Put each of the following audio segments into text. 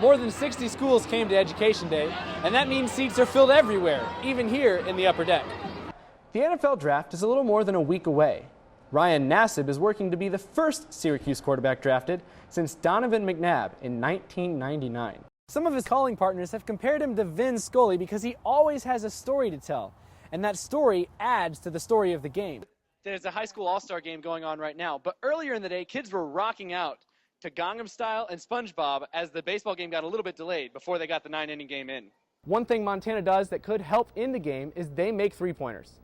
More than 60 schools came to Education Day, and that means seats are filled everywhere, even here in the upper deck. The NFL draft is a little more than a week away. Ryan Nassib is working to be the first Syracuse quarterback drafted since Donovan McNabb in 1999. Some of his calling partners have compared him to Vin Scully because he always has a story to tell, and that story adds to the story of the game. There's a high school all-star game going on right now, but earlier in the day, kids were rocking out to Gangnam Style and SpongeBob as the baseball game got a little bit delayed before they got the 9-inning game in. One thing Montana does that could help in the game is they make three-pointers.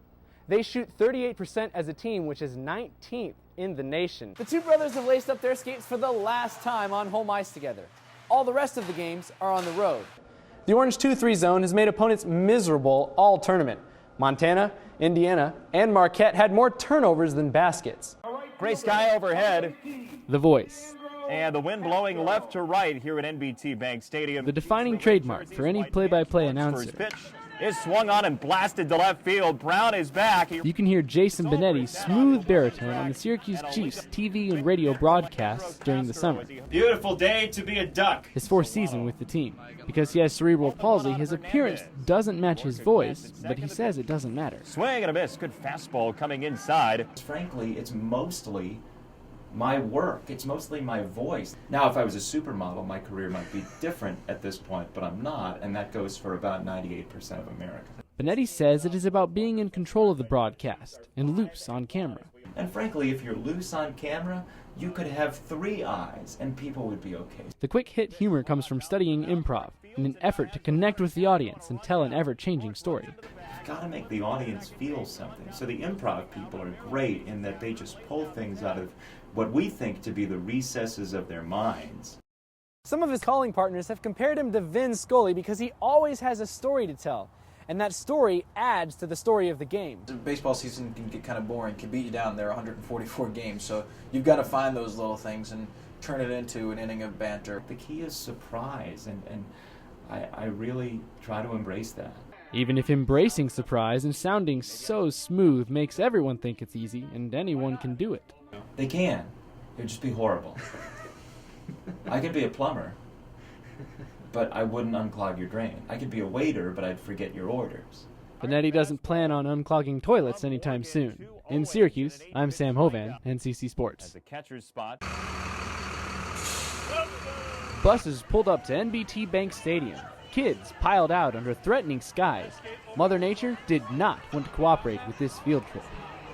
They shoot 38% as a team, which is 19th in the nation. The two brothers have laced up their skates for the last time on home ice together. All the rest of the games are on the road. The Orange 2-3 zone has made opponents miserable all tournament. Montana, Indiana, and Marquette had more turnovers than baskets. Gray sky overhead. The voice. And the wind blowing left to right here at NBT Bank Stadium. The defining trademark for any play-by-play announcer. Pitch is swung on and blasted to left field. Brown is back. You can hear Jason Benetti's smooth baritone on the Syracuse Chiefs TV and radio broadcasts during the summer. Beautiful day to be a Duck. His fourth season with the team. Because he has cerebral palsy, his appearance doesn't match his voice, but he says it doesn't matter. Swing and a miss. Good fastball coming inside. Frankly, it's mostly my work. It's mostly my voice. Now, if I was a supermodel, my career might be different at this point, but I'm not, and that goes for about 98% of America. Benetti says it is about being in control of the broadcast and loose on camera. And frankly, if you're loose on camera, you could have 3 eyes and people would be okay. The quick hit humor comes from studying improv in an effort to connect with the audience and tell an ever-changing story. You've got to make the audience feel something. So the improv people are great in that they just pull things out of what we think to be the recesses of their minds. Some of his calling partners have compared him to Vin Scully because he always has a story to tell, and that story adds to the story of the game. The baseball season can get kind of boring, can beat you down. There are 144 games, so you've got to find those little things and turn it into an inning of banter. The key is surprise, and I really try to embrace that. Even if embracing surprise and sounding so smooth makes everyone think it's easy and anyone can do it. They can. It would just be horrible. I could be a plumber, but I wouldn't unclog your drain. I could be a waiter, but I'd forget your orders. Benetti doesn't plan on unclogging toilets anytime soon. In Syracuse, I'm Sam Hovan, NCC Sports. The catcher's spot. Buses pulled up to NBT Bank Stadium. Kids piled out under threatening skies. Mother Nature did not want to cooperate with this field trip.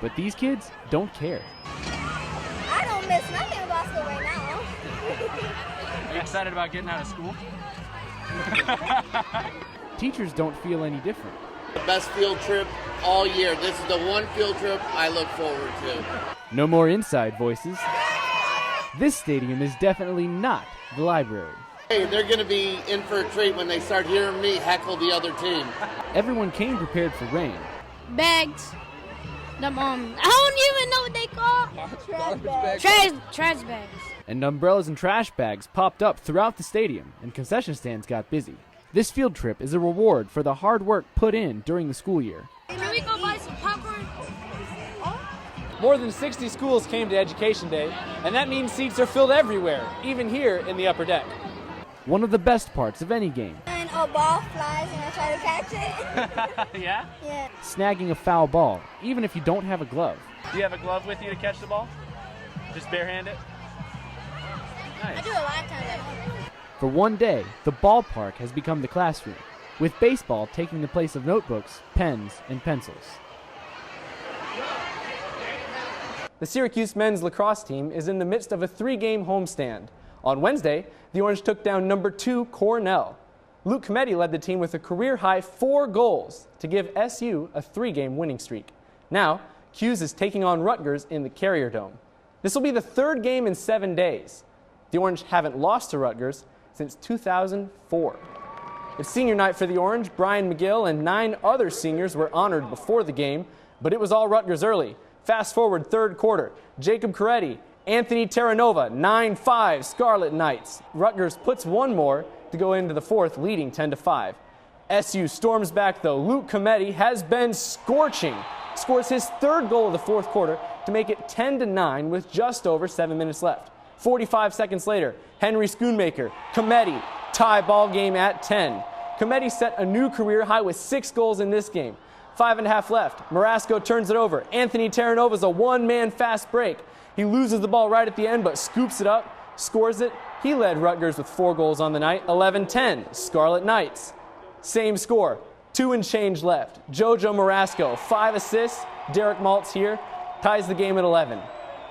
But these kids don't care. I don't miss nothing about school right now. Are you excited about getting out of school? Teachers don't feel any different. The best field trip all year. This is the one field trip I look forward to. No more inside voices. This stadium is definitely not the library. Hey, they're going to be in for a treat when they start hearing me heckle the other team. Everyone came prepared for rain. Bags. I don't even know what they call. Trash bags. And umbrellas and trash bags popped up throughout the stadium, and concession stands got busy. This field trip is a reward for the hard work put in during the school year. Can we go buy some popcorn? More than 60 schools came to Education Day, and that means seats are filled everywhere, even here in the upper deck. One of the best parts of any game. And a ball flies and I try to catch it. Yeah? Yeah. Snagging a foul ball, even if you don't have a glove. Do you have a glove with you to catch the ball? Just barehand it? I do a lot of times. For one day, the ballpark has become the classroom, with baseball taking the place of notebooks, pens, and pencils. The Syracuse men's lacrosse team is in the midst of a 3-game homestand. On Wednesday, the Orange took down number 2 Cornell. Luke Cometti led the team with a career-high 4 goals to give SU a 3-game winning streak. Now, Hughes is taking on Rutgers in the Carrier Dome. This will be the 3rd game in 7 days. The Orange haven't lost to Rutgers since 2004. It's senior night for the Orange. Brian McGill and 9 other seniors were honored before the game, but it was all Rutgers early. Fast forward 3rd quarter, Jacob Coretti, Anthony Terranova, 9-5 Scarlet Knights. Rutgers puts 1 more to go into the 4th, leading 10-5. SU storms back though. Luke Cometti has been scorching. Scores his 3rd goal of the 4th quarter to make it 10-9 with just over 7 minutes left. 45 seconds later, Henry Schoonmaker, Cometti, tie ball game at 10. Cometti set a new career high with 6 goals in this game. 5.5 left. Marasco turns it over. Anthony Terranova's a one-man fast break. He loses the ball right at the end, but scoops it up, scores it. He led Rutgers with 4 goals on the night. 11-10, Scarlet Knights. Same score, 2 and change left. Jojo Marasco, 5 assists. Derek Maltz here, ties the game at 11.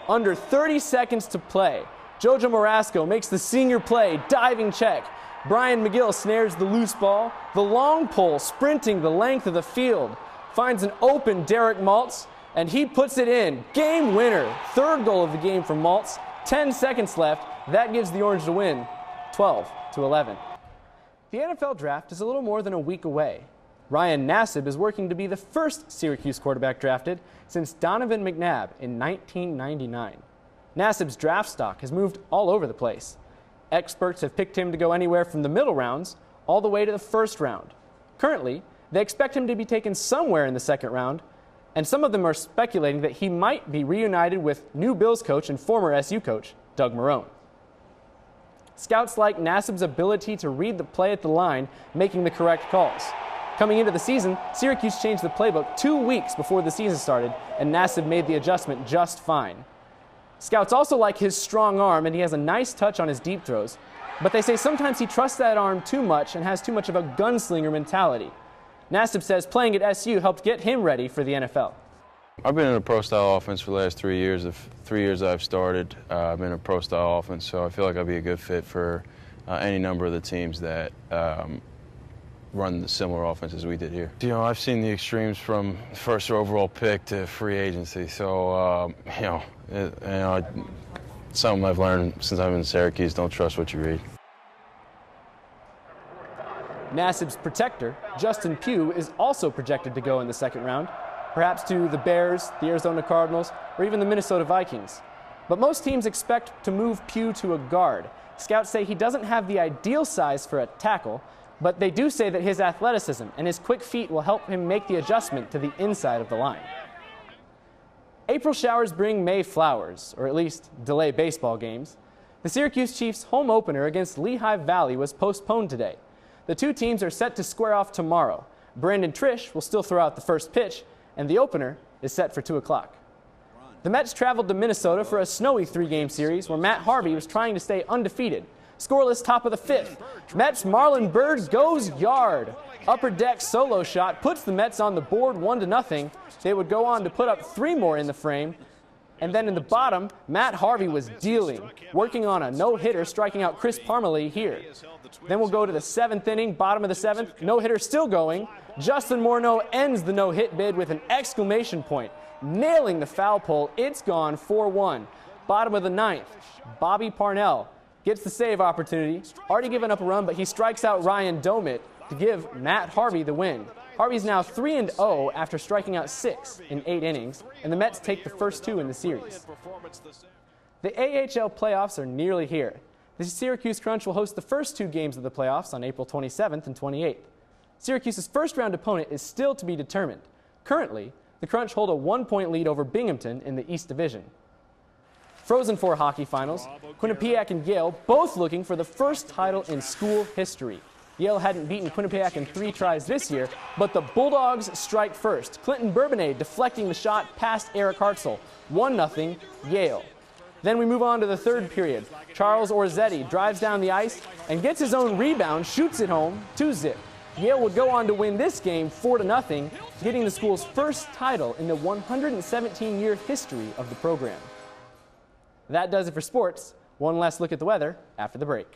Under 30 seconds to play, Jojo Marasco makes the senior play, diving check. Brian McGill snares the loose ball. The long pole, sprinting the length of the field, finds an open Derek Maltz, and he puts it in. Game winner. 3rd goal of the game for Maltz. 10 seconds left. That gives the Orange the win, 12-11. The NFL draft is a little more than a week away. Ryan Nassib is working to be the first Syracuse quarterback drafted since Donovan McNabb in 1999. Nassib's draft stock has moved all over the place. Experts have picked him to go anywhere from the middle rounds all the way to the 1st round. Currently, they expect him to be taken somewhere in the 2nd round, and some of them are speculating that he might be reunited with new Bills coach and former SU coach Doug Marrone. Scouts like Nassib's ability to read the play at the line, making the correct calls. Coming into the season, Syracuse changed the playbook 2 weeks before the season started, and Nassib made the adjustment just fine. Scouts also like his strong arm, and he has a nice touch on his deep throws, but they say sometimes he trusts that arm too much and has too much of a gunslinger mentality. Nassib says playing at SU helped get him ready for the NFL. I've been in a pro-style offense for the last 3 years. The 3 years I've started, I've been in a pro-style offense, so I feel like I'd be a good fit for any number of the teams that run the similar offenses we did here. You know, I've seen the extremes from first overall pick to free agency, so something I've learned since I've been in Syracuse: don't trust what you read. Nassib's protector, Justin Pugh, is also projected to go in the 2nd round, perhaps to the Bears, the Arizona Cardinals, or even the Minnesota Vikings. But most teams expect to move Pugh to a guard. Scouts say he doesn't have the ideal size for a tackle, but they do say that his athleticism and his quick feet will help him make the adjustment to the inside of the line. April showers bring May flowers, or at least delay baseball games. The Syracuse Chiefs' home opener against Lehigh Valley was postponed today. The 2 teams are set to square off tomorrow. Brandon Trish will still throw out the first pitch, and the opener is set for 2 o'clock. The Mets traveled to Minnesota for a snowy 3-game series where Matt Harvey was trying to stay undefeated. Scoreless top of the 5th. Mets Marlon Byrd goes yard. Upper deck solo shot puts the Mets on the board 1-0. They would go on to put up 3 more in the frame. And then in the bottom, Matt Harvey was dealing, working on a no-hitter, striking out Chris Parmalee here. Then we'll go to the 7th inning, bottom of the 7th, no-hitter still going. Justin Morneau ends the no-hit bid with an exclamation point, nailing the foul pole. It's gone 4-1. Bottom of the 9th, Bobby Parnell gets the save opportunity, already given up a run, but he strikes out Ryan Domit to give Matt Harvey the win. Harvey's now 3-0 after striking out 6 in 8 innings, and the Mets take the first 2 in the series. The AHL playoffs are nearly here. The Syracuse Crunch will host the first 2 games of the playoffs on April 27th and 28th. Syracuse's first-round opponent is still to be determined. Currently, the Crunch hold a 1-point lead over Binghamton in the East Division. Frozen Four hockey finals, Quinnipiac and Yale both looking for the first title in school history. Yale hadn't beaten Quinnipiac in 3 tries this year, but the Bulldogs strike first. Clinton Bourbonnais deflecting the shot past Eric Hartzell. 1-0 Yale. Then we move on to the 3rd period. Charles Orzetti drives down the ice and gets his own rebound, shoots it home, 2-0. Yale would go on to win this game 4-0, getting the school's first title in the 117-year history of the program. That does it for sports. One last look at the weather after the break.